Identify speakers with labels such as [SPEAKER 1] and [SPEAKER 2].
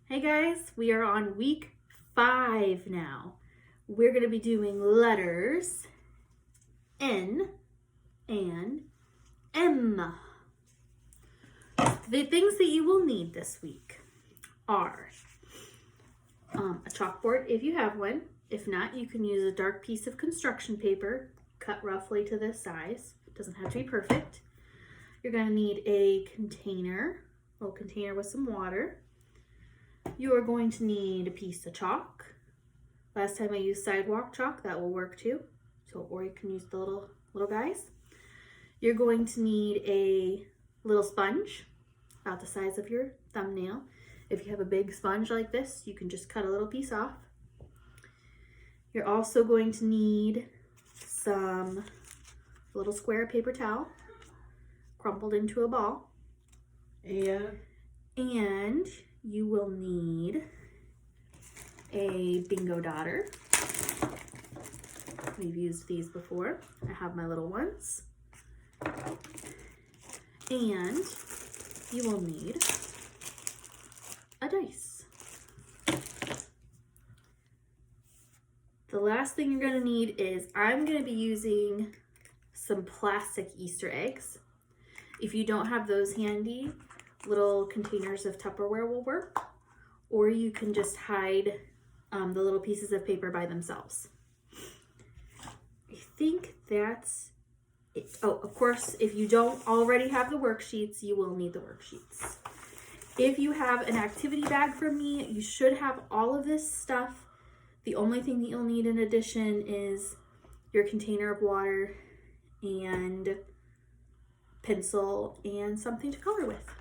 [SPEAKER 1] Hey guys, we are on week 5 now. We're going to be doing letters N and M. The things that you will need this week are a chalkboard if you have one. If not, you can use a dark piece of construction paper cut roughly to this size. It doesn't have to be perfect. You're going to need a container, a little container with some water. You are going to need a piece of chalk. Last time I used sidewalk chalk, that will work too. Or you can use the little guys. You're going to need a little sponge, about the size of your thumbnail. If you have a big sponge like this, you can just cut a little piece off. You're also going to need some little square paper towel, crumpled into a ball. And you will need a bingo dauber. We've used these before. I have my little ones. And you will need a dice. The last thing you're going to need is I'm going to be using some plastic Easter eggs. If you don't have those handy, little containers of Tupperware will work, or you can just hide the little pieces of paper by themselves. I think that's it. Oh, of course, if you don't already have the worksheets, you will need the worksheets. If you have an activity bag from me, you should have all of this stuff. The only thing that you'll need in addition is your container of water and pencil and something to color with.